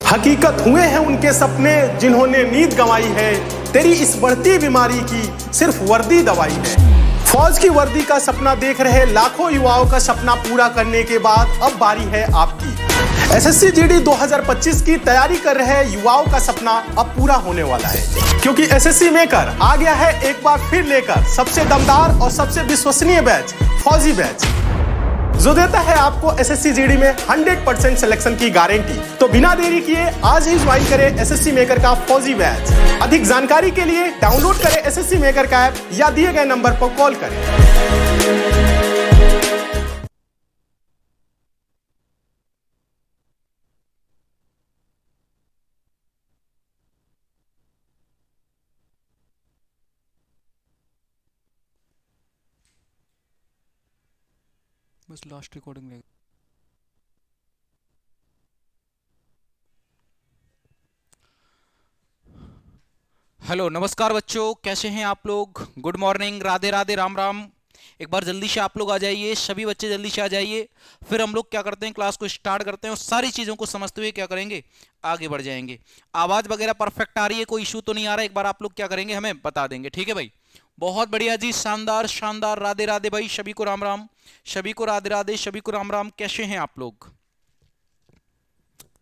हकीकत हुए हैं उनके सपने जिन्होंने नींद गंवाई है। तेरी इस बढ़ती बीमारी की सिर्फ वर्दी दवाई है। फौज की वर्दी का सपना देख रहे लाखों युवाओं का सपना पूरा करने के बाद अब बारी है आपकी। एसएससी जीडी 2025 की तैयारी कर रहे युवाओं का सपना अब पूरा होने वाला है, क्योंकि एसएससी मेकर आ गया है एक बार फिर लेकर सबसे दमदार और सबसे विश्वसनीय बैच, फौजी बैच, जो देता है आपको एसएससी जीडी में 100% सिलेक्शन की गारंटी। तो बिना देरी किए आज ही ज्वाइन करें एसएससी मेकर का फौजी बैच। अधिक जानकारी के लिए डाउनलोड करें एसएससी मेकर का ऐप या दिए गए नंबर पर कॉल करें। बस लास्ट रिकॉर्डिंग रहेगी। हेलो नमस्कार बच्चों, कैसे हैं आप लोग? Good morning, Radhe Radhe, Ram Ram. एक बार जल्दी से आप लोग आ जाइए, सभी बच्चे जल्दी से आ जाइए। फिर हम लोग क्या करते हैं, क्लास को स्टार्ट करते हैं और सारी चीज़ों को समझते हुए क्या करेंगे, आगे बढ़ जाएंगे। आवाज़ वगैरह परफेक्ट आ रही है, कोई इशू तो नहीं आ रहा? एक बार आप लोग क्या करेंगे, हमें बता देंगे, ठीक है भाई? बहुत बढ़िया जी, शानदार शानदार, राधे राधे भाई, सभी को राम राम, सभी को राधे राधे, सभी को राम राम। कैसे हैं आप लोग?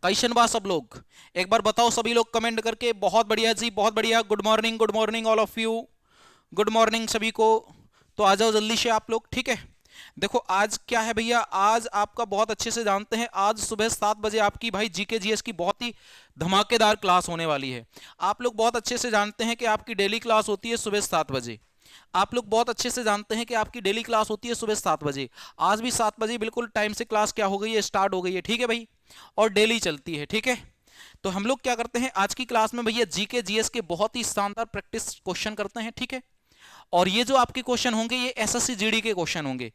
कैसन बा सब लोग? एक बार बताओ सभी लोग कमेंट करके। बहुत बढ़िया जी, बहुत बढ़िया। Good morning all of you, good morning सभी को। तो आ जाओ जल्दी से आप लोग, ठीक है? देखो आज क्या है भैया, आज आपका बहुत अच्छे से जानते हैं, आज सुबह 7 बजे आपकी भाई जीके जीएस की बहुत ही धमाकेदार क्लास होने वाली है। आप लोग बहुत अच्छे से जानते हैं कि आपकी डेली क्लास होती है सुबह 7 बजे। आप लोग बहुत अच्छे से जानते हैं कि आपकी डेली क्लास होती है सुबह 7 बजे। आज भी 7 बजे बिल्कुल टाइम से क्लास क्या हो गई है, स्टार्ट हो गई है, ठीक है भाई? और डेली चलती है, ठीक है? तो हम लोग क्या करते हैं आज की क्लास में भैया, जीके जीएस के बहुत ही शानदार प्रैक्टिस क्वेश्चन करते हैं, ठीक है? और ये जो आपके क्वेश्चन होंगे ये एसएससी जीडी के क्वेश्चन होंगे।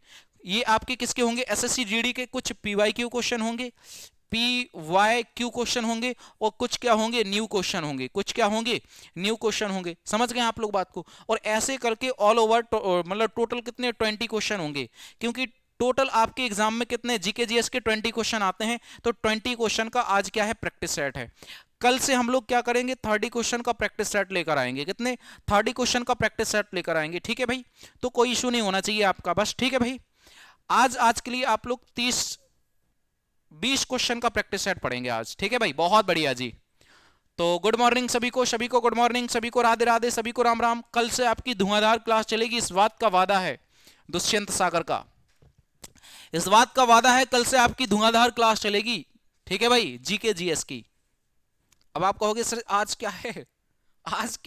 ये आपके किसके होंगे? एसएससी जीडी के। कुछ पीवाईक्यू क्वेश्चन होंगे, PYQ क्वेश्चन होंगे, और कुछ क्या होंगे, न्यू क्वेश्चन होंगे। कुछ क्या होंगे, न्यू क्वेश्चन होंगे। समझ गए आप लोग बात को? और ऐसे करके ऑल ओवर मतलब टोटल कितने 20 क्वेश्चन होंगे, क्योंकि टोटल आपके एग्जाम में कितने जीके जीएस के 20 क्वेश्चन आते हैं। तो 20 क्वेश्चन का आज क्या है, प्रैक्टिस सेट है। कल से हम लोग क्या करेंगे, 30 क्वेश्चन का प्रैक्टिस सेट लेकर आएंगे। कितने? 30 क्वेश्चन का प्रैक्टिस सेट लेकर आएंगे, ठीक है भाई? तो कोई इशू नहीं होना चाहिए आपका, बस, ठीक है भाई? आज के लिए आप लोग 20 क्वेश्चन का प्रैक्टिस सेट पढ़ेंगे आज, ठीक है भाई? बहुत बढ़िया जी। तो गुड मॉर्निंग सभी को, सभी को गुड मॉर्निंग, सभी को राधे राधे, सभी को राम राम। कल से आपकी धुआंधार क्लास चलेगी, इस बात का वादा है दुष्यंत सागर का, इस बात का वादा है, कल से आपकी धुआंधार क्लास चलेगी, ठीक है भाई? जीके जीएस की। अब आप कहोगे सर आज क्या है, आज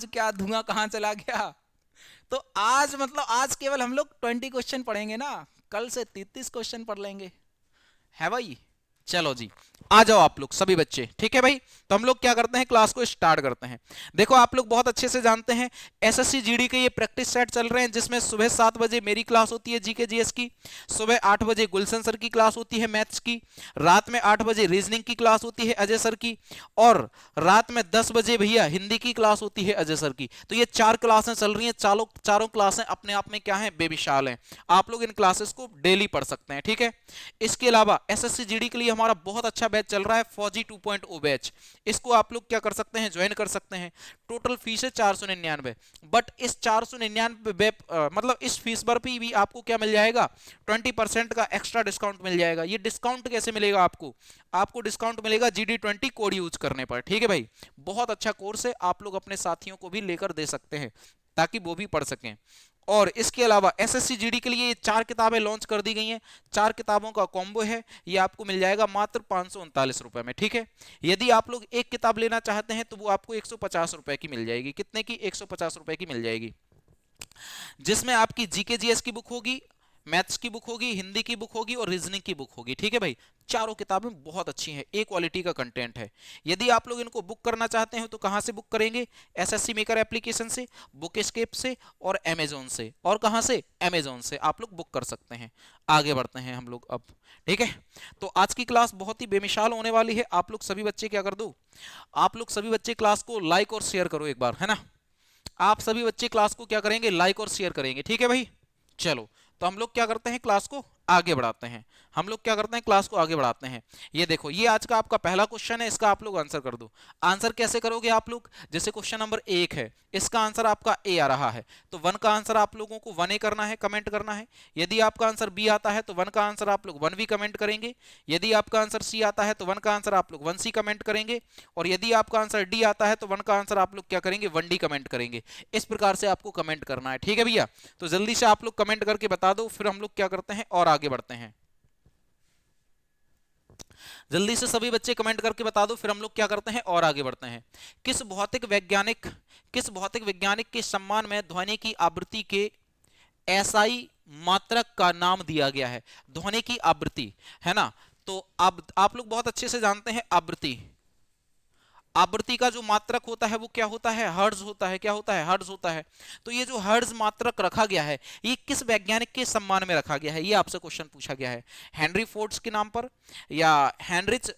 क्या धुआं कहां चला गया? तो आज मतलब आज केवल हम लोग 20 क्वेश्चन पढ़ेंगे ना, कल से 33 क्वेश्चन पढ़ लेंगे, है भाई? चलो जी, आ जाओ आप लोग सभी बच्चे, ठीक है भाई? तो हम लोग क्या करते हैं, क्लास को स्टार्ट करते हैं। देखो आप लोग बहुत अच्छे से जानते हैं एसएससी जीडी के ये प्रैक्टिस सेट चल रहे हैं, जिसमें सुबह 7 बजे मेरी क्लास होती है जीके जीएस की, सुबह 8 बजे गुलशन सर की क्लास होती है मैथ्स की, रात में 8 बजे रीजनिंग की क्लास होती है अजय सर की, और रात में 10 बजे भैया हिंदी की क्लास होती है अजय सर की। तो ये 4 क्लासें चल रही हैं, चारों क्लासें अपने आप में क्या है, बेमिसाल हैं। आप लोग इन क्लासेस को डेली पढ़ सकते हैं, ठीक है? इसके अलावा एसएससी जीडी के लिए हमारा बहुत अच्छा बैच चल रहा है, फौजी 2.0 बैच। इसको आप लोग क्या कर सकते हैं, ज्वाइन कर सकते हैं। टोटल फीस है 499, बट इस 499 मतलब इस फीस पर भी आपको क्या मिल जाएगा, 20% का एक्स्ट्रा डिस्काउंट मिल जाएगा। ये डिस्काउंट कैसे मिलेगा आपको? आपको डिस्काउंट मिलेगा GD20 कोड यूज करने पर, ठीक है भाई? बहुत अच्छा कोर्स है, आप लोग अपने साथियों को भी लेकर दे सकते हैं ताकि वो भी पढ़ सकें। और इसके अलावा एसएससी जीडी के लिए 4 किताबें लॉन्च कर दी गई हैं, 4 किताबों का कॉम्बो है, ये आपको मिल जाएगा मात्र 539 रुपए में, ठीक है? यदि आप लोग एक किताब लेना चाहते हैं तो वो आपको 150 रुपए की मिल जाएगी। कितने की? 150 रुपए की मिल जाएगी, जिसमें आपकी जीके जीएस की बुक होगी, मैथ्स की बुक होगी, हिंदी की बुक होगी और रीजनिंग की बुक होगी, ठीक है भाई? चारों किताबें बहुत अच्छी हैं, ए क्वालिटी का कंटेंट है। यदि आप लोग इनको बुक करना चाहते हैं तो कहां से बुक करेंगे? एसएससी मेकर एप्लीकेशन से, बुक एस्केप से और अमेजोन से। और कहां से? अमेजोन से आप लोग बुक कर सकते हैं। आगे बढ़ते हैं हम लोग अब, ठीक है? तो आज की क्लास बहुत ही बेमिसाल होने वाली है। आप लोग सभी बच्चे क्या कर दो, आप लोग सभी बच्चे क्लास को लाइक और शेयर करो एक बार, है ना? आप सभी बच्चे क्लास को क्या करेंगे, लाइक और शेयर करेंगे, ठीक है भाई? चलो, तो हम लोग क्या करते हैं, क्लास को आगे बढ़ाते हैं। हम लोग क्या करते हैं, क्लास को आगे बढ़ाते हैं। ये देखो, ये आज का आपका पहला क्वेश्चन है, इसका आप लोग आंसर कर दो। आंसर कैसे करोगे आप लोग, जैसे क्वेश्चन नंबर 1 है, इसका आंसर आपका ए आ रहा है, तो 1 का आंसर आप लोगों को 1 ए करना है, कमेंट करना है। यदि आपका आंसर बी आता है तो 1 का आंसर आप लोग 1 बी कमेंट करेंगे। यदि आपका आंसर सी आता है तो 1 का आंसर आप लोग 1 सी कमेंट करेंगे। और यदि आपका आंसर डी आता है तो 1 का आंसर आप लोग क्या करेंगे, 1 डी कमेंट करेंगे। इस प्रकार से आपको कमेंट करना है, ठीक है भैया। तो जल्दी से आप लोग कमेंट करके बता दो, फिर हम लोग क्या करते हैं और आगे बढ़ते हैं। जल्दी से सभी बच्चे कमेंट करके बता दो, फिर हम लोग क्या करते हैं और आगे बढ़ते हैं। किस भौतिक वैज्ञानिक के सम्मान में ध्वनि की आवृत्ति के एसआई मात्रक का नाम दिया गया है। ध्वनि की आवृत्ति है ना, तो अब आप लोग बहुत अच्छे से जानते हैं आवृत्ति। आवृत्ति का जो मात्रक होता है वो क्या होता है, हर्ट्ज होता है। क्या होता है, हर्ट्ज होता है। तो ये जो हर्ट्ज मात्रक रखा गया है, ये किस वैज्ञानिक के सम्मान में रखा गया है, ये आपसे क्वेश्चन पूछा गया है। हेनरी फोर्ड्स के नाम पर, या हेनरिच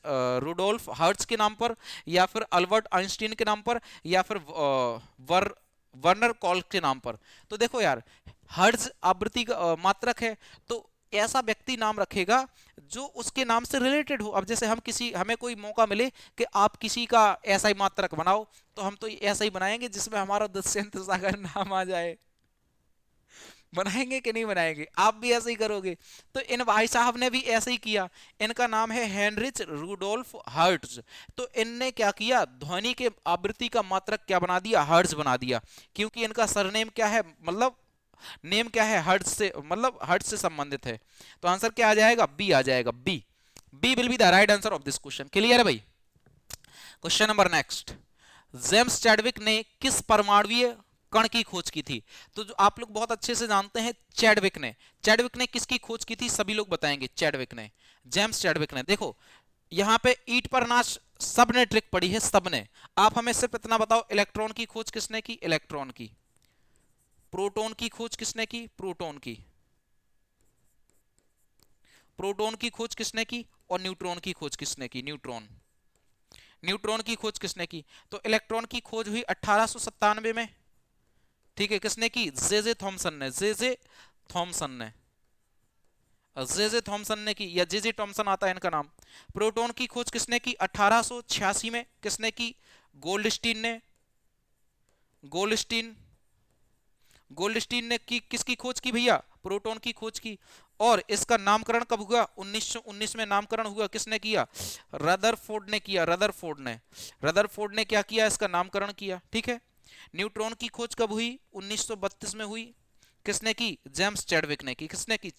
रुडोल्फ हर्ट्ज के नाम पर, या फिर अल्बर्ट आइंस्टीन के नाम पर, या फिर वर्नर कॉल्क के नाम पर। तो देखो यार, हर्ट्ज आवृत्ति का मात्रक है, तो ऐसा व्यक्ति नाम रखेगा जो उसके नाम से रिलेटेड हो। अब जैसे हमें कोई मौका मिले कि आप किसी का ऐसा ही मात्रक बनाओ, तो हम तो ऐसा ही बनाएंगे जिसमें हमारा दुष्यंत सागर नाम आ जाए। बनाएंगे कि नहीं बनाएंगे, आप भी ऐसे ही करोगे। तो इन भाई साहब ने भी ऐसे ही किया। इनका नाम है हेनरिच रुडोल्फ हर्ट्ज। तो इनने क्या किया, ध्वनि के आवृत्ति का मात्रक क्या बना दिया, हर्ट्ज बना दिया। क्योंकि इनका सरनेम क्या है, मतलब नेम क्या है, हर्ट्ज से, मतलब हर्ट्ज से संबंधित है। तो आंसर क्या आ जाएगा, बी आ जाएगा। B will be the right answer of this question. Clear है भाई। Question number next, James Chadwick ने किस परमाणुीय कण की खोज की थी। तो जो आप लोग बहुत अच्छे से जानते हैं, चैडविक ने किसकी खोज की थी, सभी लोग बताएंगे। जेम्स चैडविक ने। देखो यहां पे ईट पर नाच सबने ट्रिक पड़ी है, सबने। आप हमें सिर्फ इतना बताओ, इलेक्ट्रॉन की खोज किसने की, इलेक्ट्रॉन की। प्रोटॉन की खोज किसने की, प्रोटॉन की खोज किसने की। और न्यूट्रॉन की खोज किसने की, न्यूट्रॉन की खोज किसने की। तो इलेक्ट्रॉन की खोज हुई 1897 में, ठीक है। किसने की, जे थॉमसन ने की, या जे थॉमसन आता है इनका नाम। प्रोटॉन की खोज किसने की, 1886 में। किसने की, गोल्डस्टीन ने की। किसकी खोज की भैया, प्रोटॉन की खोज की। और इसका नामकरण कब हुआ, 1919 में नामकरण हुआ। किसने किया, रदरफोर्ड ने किया। रदरफोर्ड ने क्या किया, इसका नामकरण किया, ठीक है। न्यूट्रॉन की खोज कब हुई, 1932 में हुई। किसने की, जेम्स चैडविक ने की। किसने की,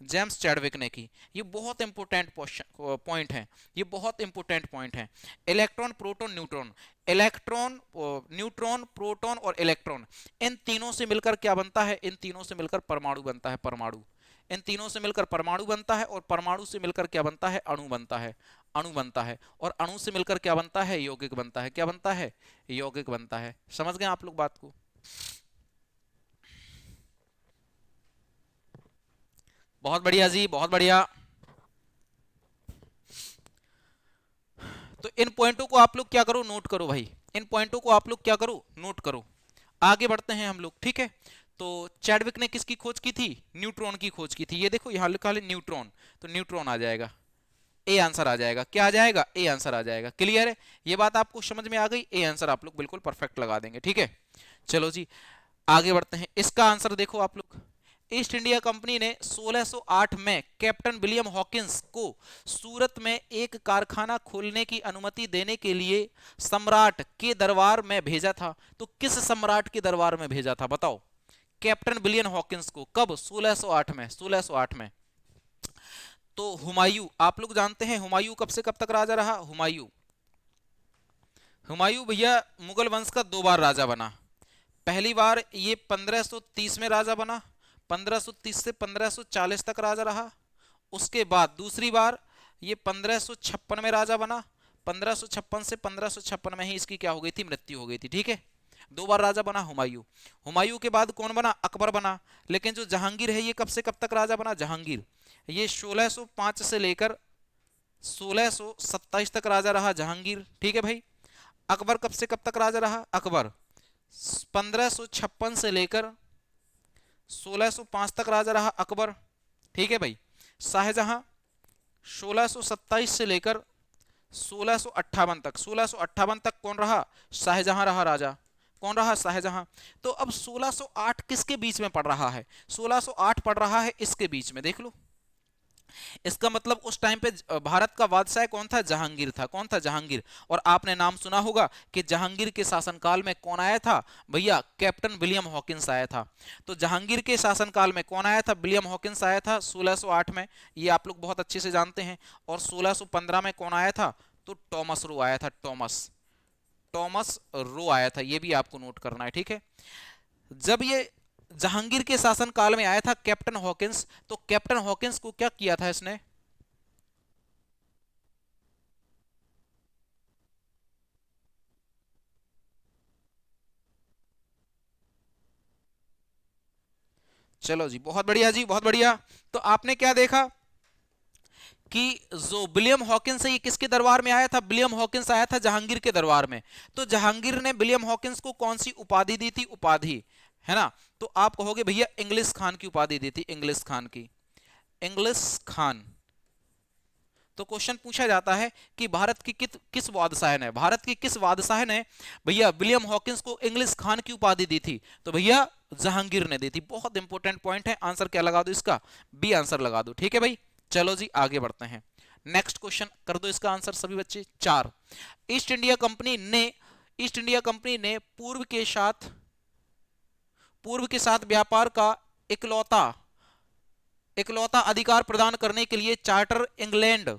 जेम्स चैडविक ने की। ये बहुत इंपोर्टेंट पॉइंट है, ये बहुत इंपोर्टेंट पॉइंट है। Electron, proton, neutron, neutron, proton और इलेक्ट्रॉन, इन तीनों से मिलकर क्या बनता है, इन तीनों से मिलकर परमाणु बनता है। इन तीनों से मिलकर परमाणु बनता है, और परमाणु से मिलकर क्या बनता है, अणु बनता है। और अणु से मिलकर क्या बनता है, यौगिक बनता है। क्या बनता है, यौगिक बनता है। समझ गए आप लोग बात को। बहुत बढ़िया जी, बहुत बढ़िया। तो इन पॉइंटों को आप लोग क्या करो, नोट करो भाई। इन पॉइंटों को आप लोग क्या करो, नोट करो। आगे बढ़ते हैं हम लोग, ठीक है। तो चैडविक ने किसकी खोज की थी, न्यूट्रॉन की खोज की थी। ये देखो यहां लिखा है न्यूट्रॉन, तो न्यूट्रॉन आ जाएगा, ए आंसर आ जाएगा। क्या आ जाएगा, ए आंसर आ जाएगा। क्लियर है, ये बात आपको समझ में आ गई। ए आंसर आप लोग बिल्कुल परफेक्ट लगा देंगे, ठीक है। चलो जी आगे बढ़ते हैं। इसका आंसर देखो आप लोग, ईस्ट इंडिया कंपनी ने 1608 में कैप्टन विलियम हॉकिंस को सूरत में एक कारखाना खोलने की अनुमति देने के लिए सम्राट के दरबार में भेजा था। तो किस सम्राट के दरबार में भेजा था, बताओ। कैप्टन विलियम हॉकिंस को कब, 1608 में। तो हुमायूं, आप लोग जानते हैं हुमायूं कब से कब तक राजा रहा। हुमायूं भैया मुगल वंश का 2 बार राजा बना। पहली बार ये 1530 में राजा बना, 1530 से 1540 तक राजा रहा। उसके बाद दूसरी बार ये 1556 में राजा बना, 1556 से 1556 में ही इसकी क्या हो गई थी, मृत्यु हो गई थी, ठीक है। 2 बार राजा बना हुमायूं के बाद कौन बना, अकबर बना। लेकिन जो जहांगीर है ये कब से कब तक राजा बना, जहांगीर ये 1605 से लेकर 1627 तक राजा रहा जहांगीर, ठीक है भाई। अकबर कब से कब तक राजा रहा, अकबर 1556 से लेकर 1605 तक राजा रहा अकबर, ठीक है भाई। शाहजहां 1627 से लेकर 1658 तक, 1658 तक कौन रहा? शाहजहां रहा राजा। कौन रहा? शाहजहां। तो अब 1608 किसके बीच में पड़ रहा है? 1608 पड़ रहा है इसके बीच में, देख लो। इसका मतलब उस टाइम पे भारत का बादशाह कौन था? जहांगीर था। कौन था? जहांगीर। और आपने नाम सुना होगा कि जहांगीर के शासनकाल में कौन आया था भैया? कैप्टन विलियम हॉकिंस आया था। तो जहांगीर के शासनकाल में कौन आया था? विलियम हॉकिंस आया था 1608 में, ये आप लोग बहुत अच्छे से जानते हैं। और 1615 में कौन आया था? तो टॉमस रो आया था। टॉमस रो आया था, ये भी आपको नोट करना है, ठीक है। जब ये जहांगीर के शासन काल में आया था कैप्टन हॉकिंस, तो कैप्टन हॉकिंस को क्या किया था इसने? चलो जी, बहुत बढ़िया जी, बहुत बढ़िया। तो आपने क्या देखा कि जो विलियम हॉकिंस है ये किसके दरबार में आया था? विलियम हॉकिंस आया था जहांगीर के दरबार में। तो जहांगीर ने विलियम हॉकिंस को कौन सी उपाधि दी थी? उपाधि, है ना। तो आप कहोगे भैया इंग्लिश खान की उपाधि दी थी, इंग्लिश खान की, इंग्लिश खान। तो क्वेश्चन पूछा जाता है कि भारत की किस बादशाह ने, भारत की किस बादशाह ने भैया विलियम हॉकिंस को इंग्लिश खान की उपाधि दी थी? तो भैया जहांगीर ने दी थी। बहुत इंपॉर्टेंट पॉइंट है। आंसर क्या लगा दो इसका? बी आंसर लगा दो, ठीक है भाई। चलो जी आगे बढ़ते हैं। नेक्स्ट क्वेश्चन कर दो इसका आंसर सभी बच्चे। 4, ईस्ट इंडिया कंपनी ने पूर्व के साथ व्यापार का इकलौता अधिकार प्रदान करने के लिए चार्टर इंग्लैंड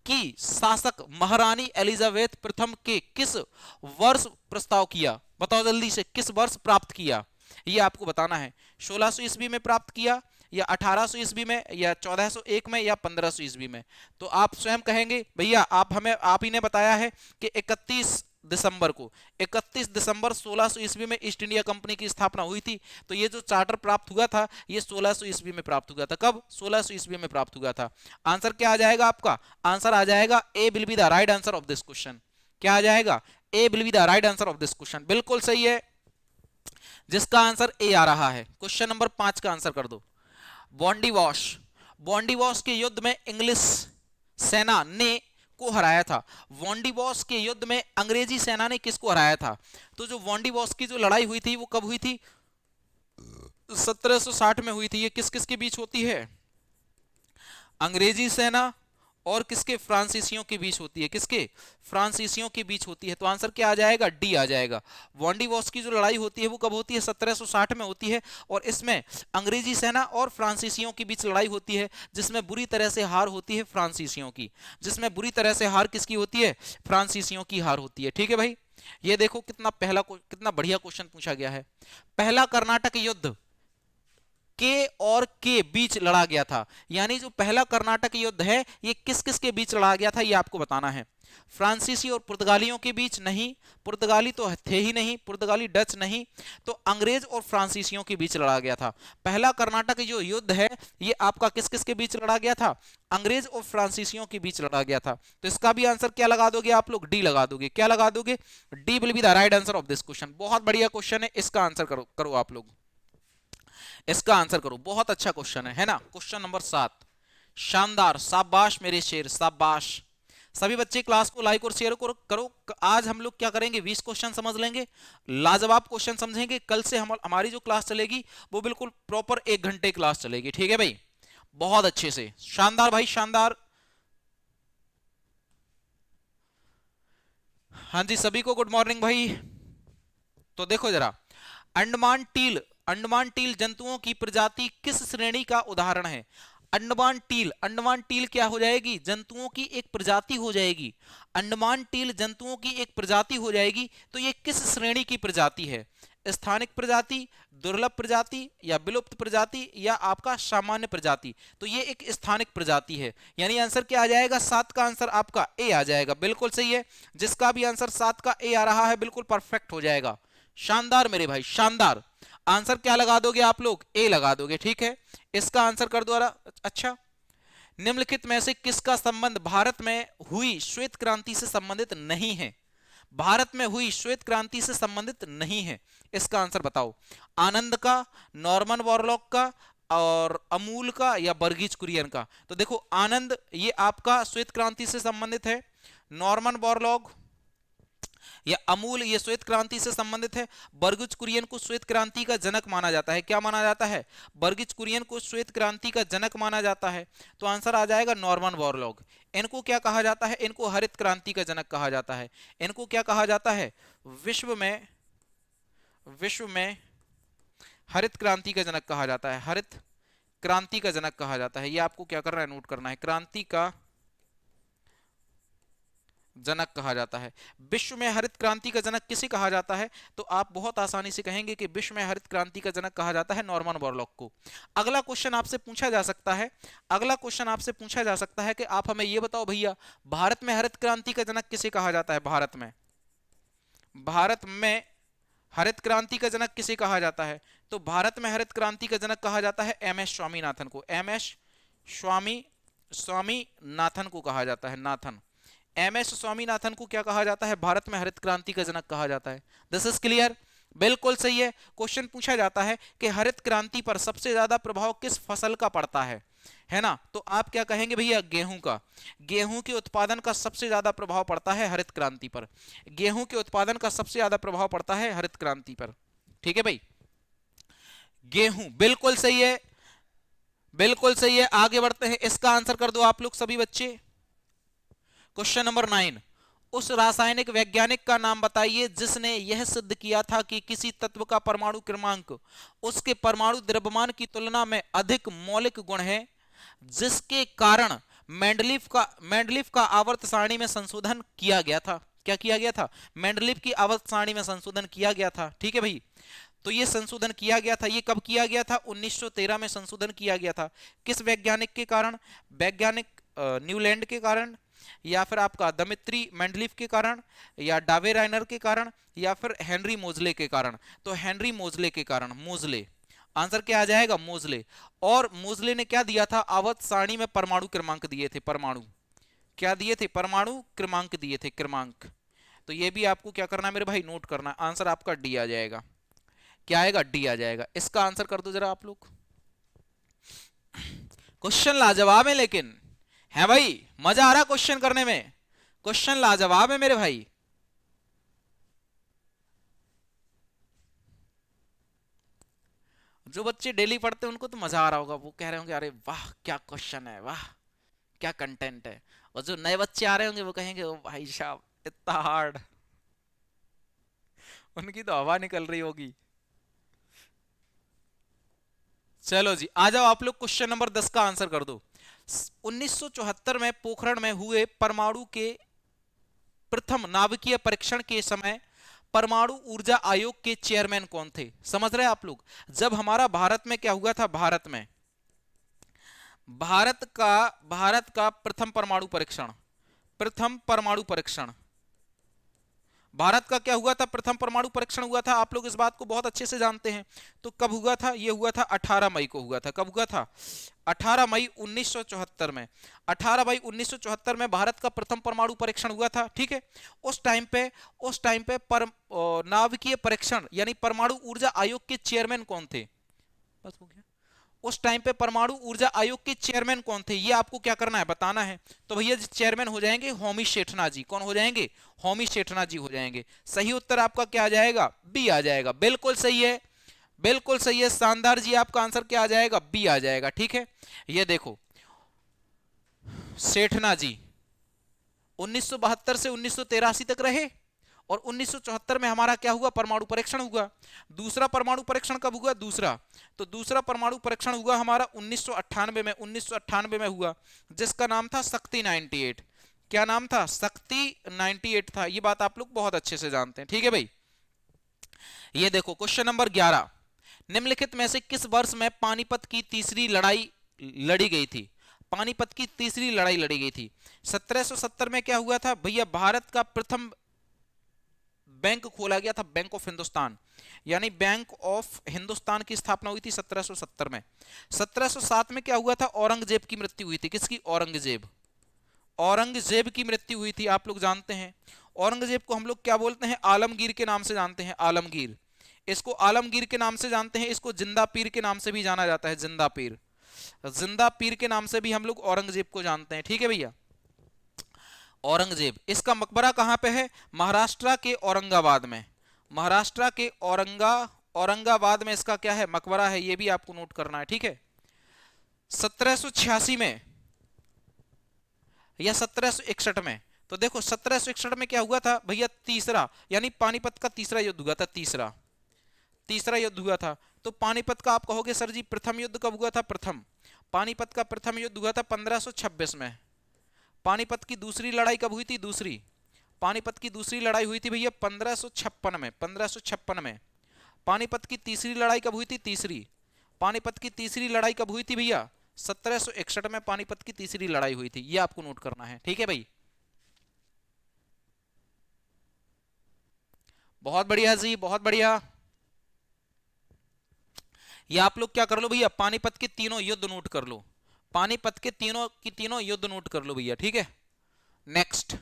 की शासक महारानी एलिजाबेथ प्रथम के किस वर्ष प्रस्ताव किया? बताओ जल्दी से, किस वर्ष प्राप्त किया? ये आपको बताना है। 1600 ईस्वी में प्राप्त किया, या 1800 ईस्वी में, या 1401 में, या 1500 ईस्वी में? तो आप स्वयं कहेंगे भैया आप ही ने बताया है कि 31 दिसंबर 1600 ईस्वी में ईस्ट इंडिया कंपनी की स्थापना हुई थी। तो ये जो चार्टर प्राप्त हुआ था ये 1600 ईस्वी में प्राप्त हुआ था। कब? 1600 ईस्वी में प्राप्त हुआ था। आंसर क्या आ जाएगा आपका? आंसर आ जाएगा A will be the right answer of this question. क्या आ जाएगा? A will be the right answer of this question. बिल्कुल सही है, जिसका आंसर ए आ रहा है। क्वेश्चन नंबर 5 का आंसर कर दो। बॉन्डीवॉश के युद्ध में इंग्लिश सेना ने को हराया था। वॉन्डीवॉश के युद्ध में अंग्रेजी सेना ने किसको हराया था? तो जो वॉन्डीवॉश की जो लड़ाई हुई थी वो कब हुई थी? 1760 में हुई थी। ये किस किस के बीच होती है? अंग्रेजी सेना और किसके? फ्रांसीसियों के बीच होती है। किसके? फ्रांसीसियों के बीच होती है। तो आंसर क्या आ जाएगा? डी आ जाएगा। वॉन्डीवॉश की जो लड़ाई होती है वो कब होती है? 1760 में होती है। और इसमें अंग्रेजी सेना और फ्रांसीसियों के बीच लड़ाई होती है, जिसमें बुरी तरह से हार होती है फ्रांसीसियों की। जिसमें बुरी तरह से हार किसकी होती है? फ्रांसीसियों की हार होती है, ठीक है भाई। ये देखो कितना बढ़िया क्वेश्चन पूछा गया है। पहला कर्नाटक युद्ध के बीच लड़ा गया था। यानी जो पहला कर्नाटक युद्ध है ये किस किस के बीच लड़ा गया था ये आपको बताना है। फ्रांसीसी और पुर्तगालियों के बीच नहीं, पुर्तगाली तो थे ही नहीं, पुर्तगाली डच नहीं, तो अंग्रेज और फ्रांसीसियों के बीच लड़ा गया था। पहला कर्नाटक जो युद्ध है ये आपका किस किस के बीच लड़ा गया था? अंग्रेज और फ्रांसीसियों के बीच लड़ा गया था। तो इसका भी आंसर क्या लगा दोगे आप लोग? डी लगा दोगे। क्या लगा दोगे? D will be the right answer of this question. बहुत बढ़िया क्वेश्चन है, इसका आंसर करो आप लोग, इसका आंसर करो। बहुत अच्छा क्वेश्चन है ना। क्वेश्चन नंबर 7, शानदार, शाबाश मेरे शेर, शाबाश। सभी बच्चे क्लास को लाइक और शेयर करो। आज हम लोग क्या करेंगे? 20 क्वेश्चन समझ लेंगे, लाजवाब क्वेश्चन समझेंगे। कल से हमारी जो क्लास चलेगी वो बिल्कुल प्रॉपर 1 घंटे क्लास चलेगी, ठीक है भाई। बहुत अच्छे से, शानदार भाई, शानदार। हाँ जी, सभी को गुड मॉर्निंग भाई। तो देखो जरा, अंडमान टील जंतुओं की प्रजाति किस श्रेणी का उदाहरण है? अंडमान टील क्या हो जाएगी? जंतुओं की एक प्रजाति हो जाएगी। अंडमान टील जंतुओं की एक प्रजाति हो जाएगी। तो ये किस श्रेणी की प्रजाति है? स्थानिक प्रजाति, दुर्लभ प्रजाति, या विलुप्त प्रजाति, या आपका सामान्य प्रजाति? तो ये एक स्थानिक प्रजाति है। यानी आंसर क्या आ जाएगा? 7 का आंसर आपका ए आ जाएगा। बिल्कुल सही है, जिसका भी आंसर 7 का ए आ रहा है बिल्कुल परफेक्ट हो जाएगा। शानदार मेरे भाई, शानदार। आंसर क्या लगा दोगे आप लोग? ए लगा दोगे, ठीक है। इसका आंसर कर दो। अच्छा, निम्नलिखित में से किसका संबंध भारत में हुई श्वेत क्रांति से संबंधित नहीं है? भारत में हुई श्वेत क्रांति से संबंधित नहीं है, इसका आंसर बताओ। आनंद का, नॉर्मन वॉरलॉक का, और अमूल का या वर्गीज कुरियन का? तो देखो आनंद ये आपका श्वेत क्रांति से संबंधित है, नॉर्मन बोरलॉग या अमूल ये श्वेत क्रांति से संबंधित है, वर्गीज कुरियन को श्वेत क्रांति का जनक माना जाता है। क्या माना जाता है? वर्गीज कुरियन को श्वेत क्रांति का जनक माना जाता है। तो आंसर आ जाएगा नॉर्मन बोरलॉग। इनको क्या कहा जाता है? इनको हरित क्रांति का जनक कहा जाता है। इनको क्या कहा जाता है? विश्व में हरित क्रांति का जनक कहा जाता है। हरित क्रांति का जनक कहा जाता है। ये आपको क्या करना है? नोट करना है। क्रांति का जनक कहा जाता है। विश्व में हरित क्रांति का जनक किसे कहा जाता है? तो आप बहुत आसानी से कहेंगे कि विश्व में हरित क्रांति का जनक कहा जाता है नॉर्मन बोरलॉग को। अगला क्वेश्चन आपसे पूछा जा सकता है, कि आप हमें ये बताओ भैया, भारत में हरित क्रांति का जनक किसे कहा जाता है? भारत में हरित क्रांति का जनक किसे कहा जाता है? तो भारत में हरित क्रांति का जनक कहा जाता है एम एस स्वामीनाथन को। एम एस स्वामीनाथन को कहा जाता है। एम एस स्वामीनाथन को क्या कहा जाता है? भारत में हरित क्रांति का जनक कहा जाता है। This is clear? बिल्कुल सही है। क्वेश्चन पूछा जाता है कि हरित क्रांति पर सबसे ज्यादा प्रभाव किस फसल का पड़ता है ना? तो आप क्या कहेंगे भैया? गेहूं का। गेहूं के उत्पादन का सबसे ज्यादा प्रभाव पड़ता है हरित क्रांति पर। गेहूं के उत्पादन का सबसे ज्यादा प्रभाव पड़ता है हरित क्रांति पर। ठीक है भाई, गेहूं बिल्कुल सही है, बिल्कुल सही है। आगे बढ़ते हैं, इसका आंसर कर दो आप लोग सभी बच्चे। क्वेश्चन नंबर 9, उस रासायनिक वैज्ञानिक का नाम बताइए जिसने यह सिद्ध किया था कि किसी तत्व का परमाणु क्रमांक उसके परमाणु द्रव्यमान की तुलना में अधिक मौलिक गुण है, जिसके कारण मेंडलीफ का आवर्त सारणी में संशोधन किया गया था। क्या किया गया था? मेंडलीफ की आवर्त सारणी में संशोधन किया गया था। ठीक है भाई, तो ये संशोधन किया गया था। ये कब किया गया था? 1913 में संशोधन किया गया था। किस वैज्ञानिक के कारण? वैज्ञानिक न्यूलैंड के कारण, या फिर आपका दमित्री मेंडलीफ के कारण, या डावे राइनर के कारण, या फिर हेनरी मोजले के कारण? तो हेनरी मोजले के कारण। मोजले, आंसर क्या आ जाएगा? मोजले। और मोजले ने क्या दिया था? आवर्त सारणी में परमाणु क्रमांक दिए थे। परमाणु क्या दिए थे? परमाणु क्रमांक दिए थे, क्रमांक। तो ये भी आपको क्या करना है मेरे भाई? नोट करना। आंसर आपका डी आ जाएगा। क्या आएगा? डी आ जाएगा। इसका आंसर कर दो जरा आप लोग। क्वेश्चन लाजवाब है, लेकिन है भाई, मजा आ रहा क्वेश्चन करने में। क्वेश्चन लाजवाब है मेरे भाई। जो बच्चे डेली पढ़ते हैं उनको तो मजा आ रहा होगा, वो कह रहे होंगे अरे वाह क्या क्वेश्चन है, वाह क्या कंटेंट है। और जो नए बच्चे आ रहे होंगे वो कहेंगे ओ भाई साहब इतना हार्ड, उनकी तो हवा निकल रही होगी। चलो जी, आ जाओ आप लोग, क्वेश्चन नंबर 10 का आंसर कर दो। 1974 में पोखरण में हुए परमाणु के प्रथम नाभिकीय परीक्षण के समय परमाणु ऊर्जा आयोग के चेयरमैन कौन थे? समझ रहे हैं आप लोग? जब हमारा भारत में क्या हुआ था? भारत का प्रथम परमाणु परीक्षण, भारत का क्या हुआ था? प्रथम परमाणु परीक्षण हुआ था। आप लोग इस बात को बहुत अच्छे से जानते हैं। तो कब हुआ था? ये हुआ था 18 मई को हुआ था। कब हुआ था? 18 मई 1974 में। 18 मई 1974 में भारत का प्रथम परमाणु परीक्षण हुआ था। ठीक है, उस टाइम पे नाभिकीय परीक्षण यानी परमाणु ऊर्जा आयोग के चेयरमैन कौन थे? बस हो गया। उस टाइम पे परमाणु ऊर्जा आयोग के चेयरमैन कौन थे? ये आपको क्या करना है? बताना है। तो भैया चेयरमैन हो जाएंगे होमी शेठना जी। कौन हो जाएंगे? होमी शेठना जी हो जाएंगे। सही उत्तर आपका क्या आ जाएगा? बी आ जाएगा। बिल्कुल सही है, बिल्कुल सही है, शानदार जी। आपका आंसर क्या आ जाएगा? बी आ जाएगा। ठीक है, ये देखो शेठना जी 1972 से 1983 तक रहे और 1974 में हमारा क्या हुआ? परमाणु परीक्षण हुआ। दूसरा परमाणु परीक्षण कब हुआ? दूसरा परमाणु परीक्षण हुआ हमारा 1998 में हुआ, जिसका नाम था शक्ति 98। क्या नाम था? शक्ति 98 था। ये बात आप लोग बहुत अच्छे से जानते हैं। ठीक है भाई, ये देखो क्वेश्चन नंबर 11, निम्नलिखित में से किस वर्ष में पानीपत की तीसरी लड़ाई लड़ी गई थी? पानीपत की तीसरी लड़ाई लड़ी गई थी। 1770 में क्या हुआ था भैया? भारत का प्रथम बैंक खोला गया था, बैंक ऑफ हिंदुस्तान, यानी बैंक ऑफ हिंदुस्तान की स्थापना हुई थी 1770 में। 1707 में क्या हुआ था? औरंगजेब की मृत्यु हुई थी। किसकी? औरंगजेब की मृत्यु हुई थी। आप लोग जानते हैं औरंगजेब को हम लोग क्या बोलते हैं? आलमगीर के नाम से जानते हैं, आलमगीर। इसको आलमगीर के नाम से जानते हैं, इसको जिंदा पीर के नाम से भी जाना जाता है, जिंदा पीर। जिंदा पीर के नाम से भी हम लोग औरंगजेब को जानते हैं, ठीक है भैया। औरंगजेब, इसका मकबरा कहां पे है? महाराष्ट्र के औरंगाबाद में। महाराष्ट्र के औरंगाबाद में इसका क्या है? मकबरा है, ये भी आपको नोट करना है, ठीक है। 1786 में या 1761 में, तो देखो 1761 में क्या हुआ था भैया? तीसरा यानी पानीपत का तीसरा युद्ध हुआ था, तीसरा युद्ध हुआ था। तो पानीपत का आप कहोगे सर जी प्रथम युद्ध कब हुआ था? प्रथम पानीपत का प्रथम युद्ध हुआ था 1526 में। पानीपत की दूसरी लड़ाई कब हुई थी? पानीपत की दूसरी लड़ाई हुई थी भैया 1556 में, 1556 में। पानीपत की तीसरी लड़ाई कब हुई थी? पानीपत की तीसरी लड़ाई कब हुई थी भैया? 1761 में पानीपत की तीसरी लड़ाई हुई थी, ये आपको नोट करना है, ठीक है भाई। बहुत बढ़िया जी, बहुत बढ़िया। ये आप लोग क्या कर लो भैया, पानीपत के तीनों युद्ध नोट कर लो, पानीपत के तीनों युद्ध नोट कर लो भैया, ठीक है। नेक्स्ट,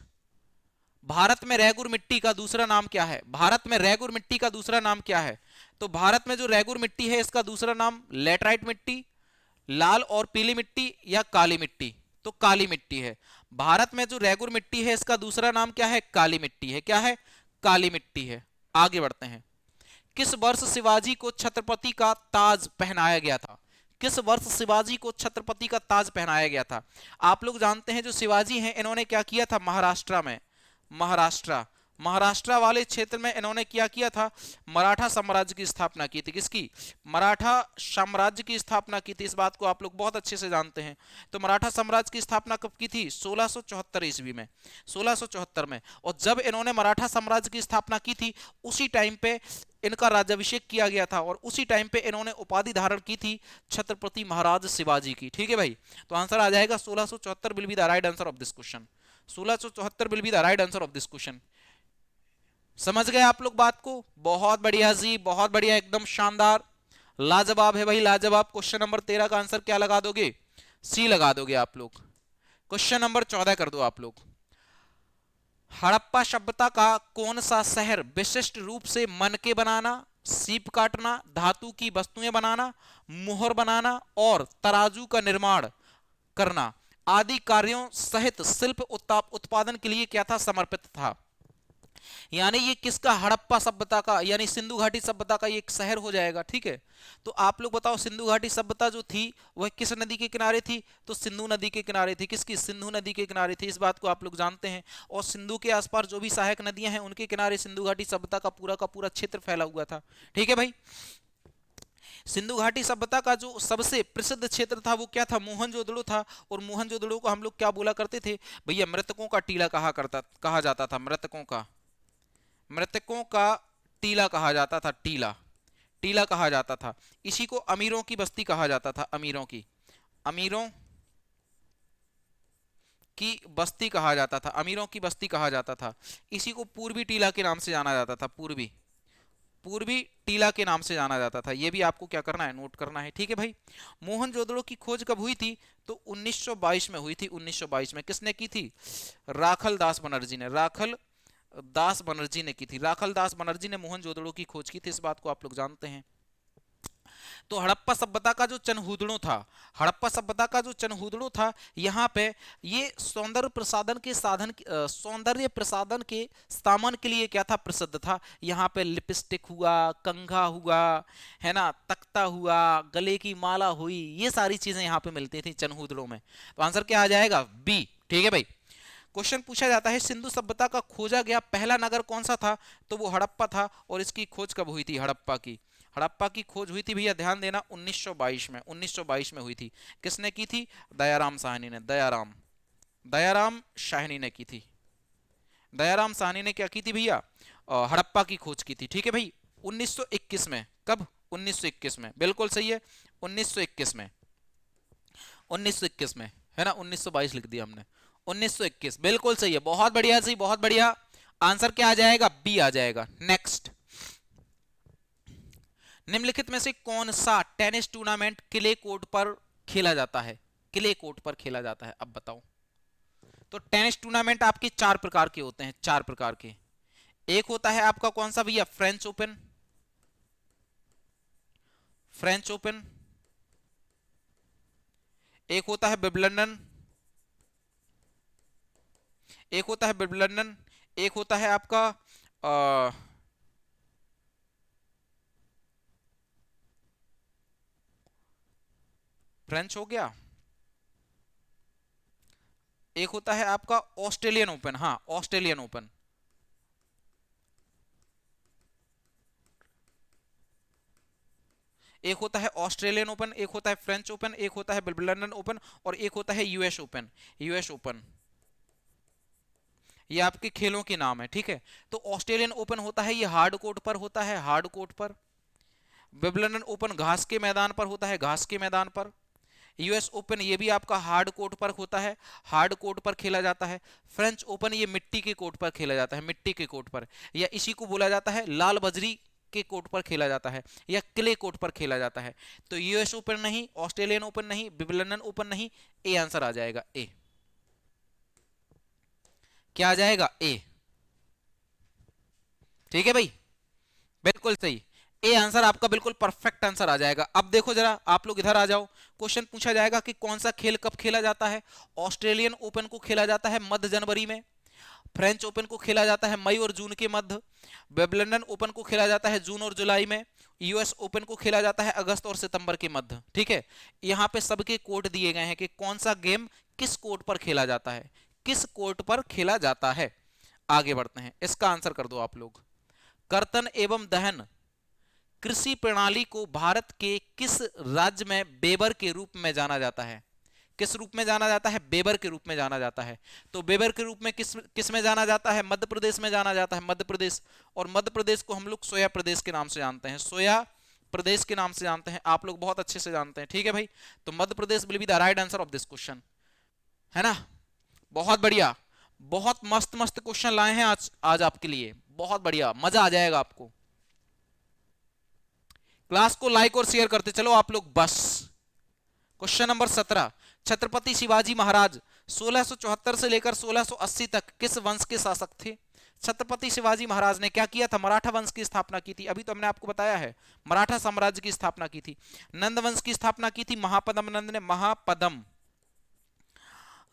भारत में रेगुर मिट्टी का दूसरा नाम क्या है? भारत में रेगुर मिट्टी का दूसरा नाम क्या है? तो भारत में जो रेगुर मिट्टी है इसका दूसरा नाम लेटराइट मिट्टी, लाल और पीली मिट्टी या काली मिट्टी? तो काली मिट्टी है। भारत में जो रेगुर मिट्टी है इसका दूसरा नाम क्या है? काली मिट्टी है। क्या है? काली मिट्टी है। आगे बढ़ते हैं। किस वर्ष शिवाजी को छत्रपति का ताज पहनाया गया था? किस वर्ष शिवाजी को छत्रपति का ताज पहनाया गया था? आप लोग जानते हैं जो शिवाजी हैं इन्होंने क्या किया था? महाराष्ट्र वाले क्षेत्र में इन्होंने क्या किया था? मराठा साम्राज्य की स्थापना की थी। किसकी? मराठा साम्राज्य की स्थापना की थी। इस बात को आप लोग बहुत अच्छे से जानते हैं। तो मराठा साम्राज्य की स्थापना कब की थी? 1674 ईस्वी में, 1674 में। और जब इन्होंने मराठा साम्राज्य की स्थापना की थी उसी टाइम पे इनका राज्याभिषेक किया गया था और उसी टाइम पे इन्होंने उपाधि धारण की थी छत्रपति महाराज शिवाजी की, ठीक है भाई। तो आंसर आ जाएगा 1674 will be the right answer of this question. 1674 will be the right answer of this question. समझ गए आप लोग बात को? बहुत बढ़िया जी, बहुत बढ़िया, एकदम शानदार, लाजवाब है भाई, लाजवाब। क्वेश्चन नंबर 13 का आंसर क्या लगा दोगे? सी लगा दोगे आप लोग। क्वेश्चन नंबर 14 कर दो आप लोग। हड़प्पा सभ्यता का कौन सा शहर विशिष्ट रूप से मनके बनाना, सीप काटना, धातु की वस्तुएं बनाना, मोहर बनाना और तराजू का निर्माण करना आदि कार्यों सहित शिल्प उत्पादन के लिए क्या था? समर्पित था। यानी ये किसका? हड़प्पा सभ्यता का, यानी सिंधु घाटी सभ्यता का ये एक शहर हो जाएगा, ठीक है। तो आप लोग बताओ सिंधु घाटी सभ्यता जो थी वह किस नदी के किनारे थी? तो सिंधु नदी के किनारे थी। किसकी? सिंधु नदी के किनारे थी। इस बात को आप लोग जानते हैं। और सिंधु के आसपास जो भी सहायक नदियां हैं उनके किनारे सिंधु घाटी सभ्यता का पूरा क्षेत्र फैला हुआ था, ठीक है भाई। सिंधु घाटी सभ्यता का जो सबसे प्रसिद्ध क्षेत्र था वो क्या था? मोहनजोदड़ो था। और मोहनजोदड़ो को हम लोग क्या बोला करते थे भैया? मृतकों का टीला कहा जाता था। मृतकों का टीला कहा जाता था। टीला कहा जाता था। इसी को अमीरों की बस्ती कहा जाता था। अमीरों की बस्ती कहा जाता था। अमीरों की बस्ती कहा जाता था। इसी को पूर्वी टीला के नाम से जाना जाता था। पूर्वी टीला के नाम से जाना जाता था। ये भी आपको क्या करना है? नोट करना है, ठीक है भाई। मोहनजोदड़ो की खोज कब हुई थी? तो 1922 में हुई थी। 1922 में किसने की थी? राखल दास बनर्जी ने की थी। राखल दास बनर्जी ने मोहनजोदड़ो की खोज की थी। इस बात को आप लोग जानते हैं। तो हड़प्पा सभ्यता का जो चनहूदड़ो था यहाँ पे ये सौंदर्य प्रसाधन के सामान के लिए क्या था? प्रसिद्ध था। यहाँ पे लिपस्टिक हुआ, कंघा हुआ, है ना, तख्ता हुआ, गले की माला हुई, ये सारी चीजें यहाँ पे मिलती थी चनहूदड़ो में। तो आंसर क्या आ जाएगा? बी, ठीक है भाई। क्वेश्चन पूछा जाता है सिंधु सभ्यता का खोजा गया पहला नगर कौन सा था? तो वो हड़प्पा था। और इसकी खोज कब हुई थी? हड़प्पा की खोज हुई थी भैया, ध्यान देना, 1922 में हुई थी। किसने की थी? दयाराम साहनी ने की थी। दयाराम साहनी ने क्या की थी भैया? हड़प्पा की खोज की थी, ठीक है भाई। 1921 में। कब? 1921 में, बिल्कुल सही है। 1921 में, है ना, 1922 लिख दिया हमने। 1921 बिल्कुल सही है। बहुत बढ़िया जी, बहुत बढ़िया। आंसर क्या आ जाएगा? बी आ जाएगा। नेक्स्ट, निम्नलिखित में से कौन सा टेनिस टूर्नामेंट क्ले कोर्ट पर खेला जाता है? अब बताओ। तो टेनिस टूर्नामेंट आपके 4 प्रकार के होते हैं, 4 प्रकार के। एक होता है आपका कौन सा भैया? French open. फ्रेंच ओपन, एक होता है विंबलडन, एक होता है विंबलडन, एक होता है आपका फ्रेंच हो गया, एक होता है आपका ऑस्ट्रेलियन ओपन, हाँ ऑस्ट्रेलियन ओपन, एक होता है ऑस्ट्रेलियन ओपन, एक होता है फ्रेंच ओपन, एक होता है विंबलडन ओपन, और एक होता है यूएस ओपन। यूएस ओपन ये आपके खेलों के नाम है, ठीक है। तो ऑस्ट्रेलियन ओपन होता है ये हार्ड कोर्ट पर होता है, हार्ड कोर्ट पर। विंबलडन ओपन घास के मैदान पर होता है, घास के मैदान पर। यूएस ओपन ये भी आपका हार्ड कोर्ट पर होता है, हार्ड कोर्ट पर खेला जाता है। फ्रेंच ओपन ये मिट्टी के कोर्ट पर खेला जाता है, मिट्टी के कोर्ट पर, या इसी को बोला जाता है लाल बजरी के कोर्ट पर खेला जाता है, या क्ले कोर्ट पर खेला जाता है। तो यूएस ओपन नहीं, ऑस्ट्रेलियन ओपन नहीं, विंबलडन ओपन नहीं, ए आंसर आ जाएगा ए। क्या आ जाएगा? ए। ठीक है भाई, बिल्कुल सही, ए आंसर आपका बिल्कुल परफेक्ट आंसर आ जाएगा। अब देखो जरा, आप लोग इधर आ जाओ। क्वेश्चन पूछा जाएगा कि कौन सा खेल कब खेला जाता है। ऑस्ट्रेलियन ओपन को खेला जाता है मध्य जनवरी में, फ्रेंच ओपन को खेला जाता है मई और जून के मध्य, विंबलडन ओपन को खेला जाता है जून और जुलाई में, यूएस ओपन को खेला जाता है अगस्त और सितंबर के मध्य। ठीक है, यहाँ पे सबके कोर्ट दिए गए हैं कि कौन सा गेम किस कोर्ट पर खेला जाता है, किस कोर्ट पर खेला जाता है। आगे बढ़ते हैं, इसका आंसर कर दो आप लोग। कर्तन एवं दहन कृषि प्रणाली को भारत के किस राज्य में बेबर के रूप में जाना जाता है? किस रूप में जाना जाता है? बेबर के रूप में जाना जाता है। तो बेबर के रूप में किस किस में जाना जाता है? मध्य प्रदेश में जाना जाता है, मध्य प्रदेश। और मध्य प्रदेश को हम लोग सोया प्रदेश के नाम से जानते हैं, सोया प्रदेश के नाम से जानते हैं, आप लोग बहुत अच्छे से जानते हैं। ठीक है भाई, तो Madhya Pradesh will be the right answer of this question, है ना। बहुत बढ़िया, बहुत मस्त मस्त क्वेश्चन लाए हैं आज आज आपके लिए, बहुत बढ़िया, मजा आ जाएगा आपको। क्लास को लाइक और शेयर करते चलो आप लोग बस। क्वेश्चन नंबर 17, छत्रपति शिवाजी महाराज 1674 से लेकर 1680 तक किस वंश के शासक थे? छत्रपति शिवाजी महाराज ने क्या किया था? मराठा वंश की स्थापना की थी, अभी तो हमने आपको बताया है, मराठा साम्राज्य की स्थापना की थी। नंद वंश की स्थापना की थी महापदम नंद ने, महापदम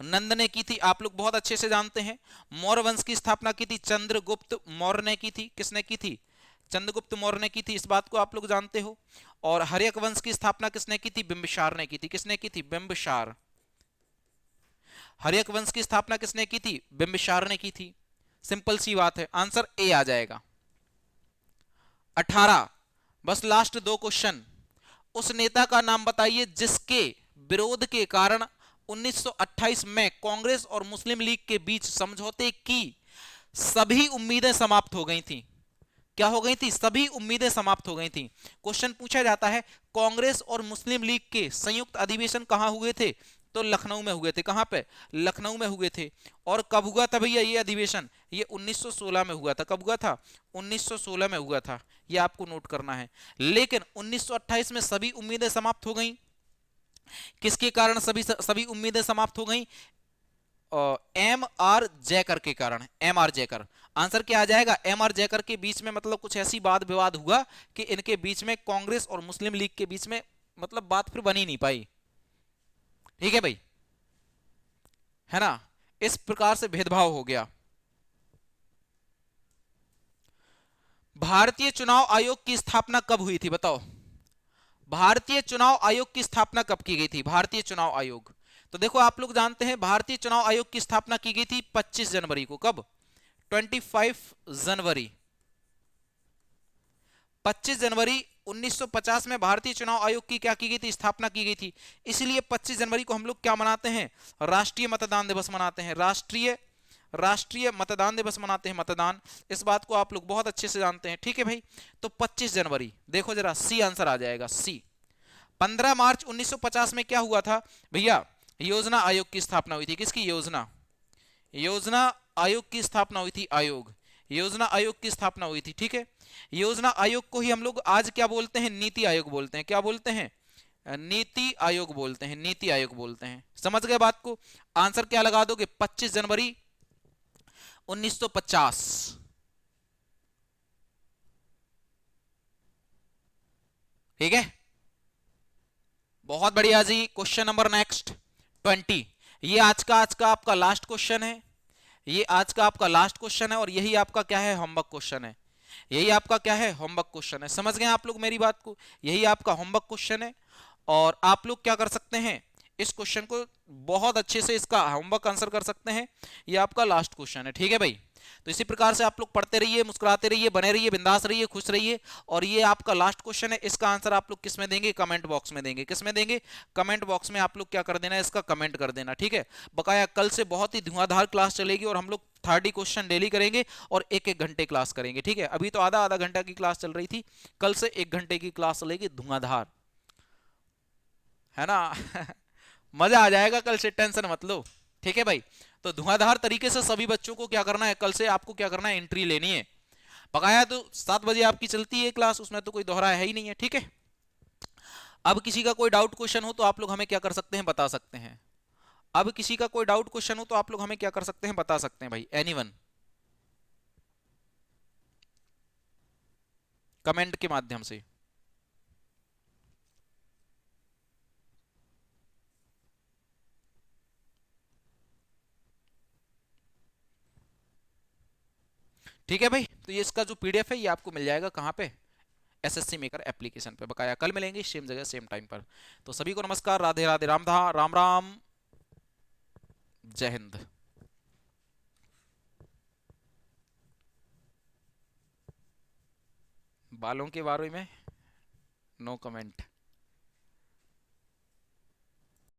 नंद ने की थी, आप लोग बहुत अच्छे से जानते हैं। मौर्य वंश की स्थापना की थी चंद्रगुप्त मौर्य ने की थी। किसने की थी? चंद्रगुप्त मौर्य ने की थी, इस बात को आप लोग जानते हो। और हर्यक वंश की स्थापना किसने की थी? बिंबिसार ने की थी। किसने की थी? बिंबिसार। हर्यक वंश की स्थापना किसने की थी? बिंबिसार ने की थी। सिंपल सी बात है, आंसर ए आ जाएगा। 18, बस लास्ट दो क्वेश्चन। उस नेता का नाम बताइए जिसके विरोध के कारण 1928 में कांग्रेस और मुस्लिम लीग के बीच समझौते की सभी उम्मीदें समाप्त हो गई थी। क्या हो गई थी? सभी उम्मीदें समाप्त हो गई थी। क्वेश्चन पूछा जाता है कांग्रेस और मुस्लिम लीग के संयुक्त अधिवेशन कहां हुए थे? तो लखनऊ में हुए थे। कहां पे? लखनऊ में हुए थे। और कब हुआ था भैया ये अधिवेशन? ये 1916 में हुआ था। कब हुआ था? 1916 में हुआ था, ये आपको नोट करना है। लेकिन 1928 में सभी उम्मीदें समाप्त हो गई। किसके कारण सभी सभी उम्मीदें समाप्त हो गई? एम आर जयकर के कारण, एम आर जयकर। आंसर क्या आ जाएगा? एम आर जयकर के बीच में मतलब कुछ ऐसी वाद विवाद हुआ कि इनके बीच में, कांग्रेस और मुस्लिम लीग के बीच में मतलब बात फिर बनी नहीं पाई। ठीक है भाई, है ना, इस प्रकार से भेदभाव हो गया। भारतीय चुनाव आयोग की स्थापना कब हुई थी? बताओ, भारतीय चुनाव आयोग की स्थापना कब की गई थी? भारतीय चुनाव आयोग, तो देखो आप लोग जानते हैं भारतीय चुनाव आयोग की स्थापना की गई थी 25 जनवरी को। कब? 25 जनवरी। 25 जनवरी 1950 में भारतीय चुनाव आयोग की क्या की गई थी? स्थापना की गई थी। इसलिए 25 जनवरी को हम लोग क्या मनाते हैं? राष्ट्रीय मतदान दिवस मनाते हैं। राष्ट्रीय मतदान दिवस मनाते हैं, मतदान। इस बात को आप लोग बहुत अच्छे से जानते हैं। ठीक है भाई, तो 25 जनवरी, देखो जरा, सी आंसर आ जाएगा, सी। 15 मार्च 1950 में क्या हुआ था भैया? योजना आयोग की स्थापना हुई थी। किसकी? योजना आयोग की स्थापना हुई थी। योजना आयोग की स्थापना हुई थी। ठीक है, योजना आयोग को ही हम लोग आज क्या बोलते हैं? नीति आयोग बोलते हैं। क्या बोलते हैं? नीति आयोग बोलते हैं, नीति आयोग बोलते हैं। समझ गए बात को? आंसर क्या लगा दोगे? 25 जनवरी 1950। ठीक है, बहुत बढ़िया जी। Question number next 20। ये आज का आपका लास्ट क्वेश्चन है। ये आज का आपका लास्ट क्वेश्चन है और यही आपका क्या है, होमवर्क क्वेश्चन है। यही आपका क्या है, होमवर्क क्वेश्चन है। समझ गए आप लोग मेरी बात को? यही आपका होमवर्क क्वेश्चन है और आप लोग क्या कर सकते हैं, इस क्वेश्चन को बहुत अच्छे से इसका होमवर्क आंसर कर सकते हैं। ये आपका लास्ट क्वेश्चन है, ठीक है भाई। तो इसी प्रकार से आप लोग पढ़ते रहिए, मुस्कुराते रहिए, बने रहिए, बिंदास रहिए, खुश रहिए। और ये आपका लास्ट क्वेश्चन है, इसका आंसर आप लोग किस में देंगे, कमेंट बॉक्स में देंगे। किस में देंगे, कमेंट बॉक्स में आप लोग क्या कर देना है, इसका कमेंट कर देना, ठीक है। बकाया कल से बहुत ही धुआंधार क्लास चलेगी और हम लोग 30 क्वेश्चन डेली करेंगे और एक एक घंटे क्लास करेंगे, ठीक है। अभी तो आधा आधा घंटा की क्लास चल रही थी, कल से 1 घंटे की क्लास चलेगी धुआंधार, है ना। मजा आ जाएगा कल से, टेंशन मत लो, ठीक है भाई। तो धुआंधार तरीके से सभी बच्चों को क्या करना है, कल से आपको क्या करना है, एंट्री लेनी है। बकाया तो 7 बजे आपकी चलती है क्लास, उसमें तो कोई दोहरा है ही नहीं है, ठीक है। अब किसी का कोई डाउट क्वेश्चन हो तो आप लोग हमें क्या कर सकते हैं, बता सकते हैं। अब किसी का कोई डाउट क्वेश्चन हो तो आप लोग हमें क्या कर सकते हैं, बता सकते हैं भाई। एनीवन, कमेंट के माध्यम से। ठीक है भाई। तो ये इसका जो पीडीएफ है ये आपको मिल जाएगा कहाँ पे, एसएससी मेकर एप्लीकेशन पे। बकाया कल मिलेंगे सेम जगह सेम टाइम पर। तो सभी को नमस्कार, राधे राधे, राम धा राम राम, जय हिंद। बालों के बारे में नो कमेंट।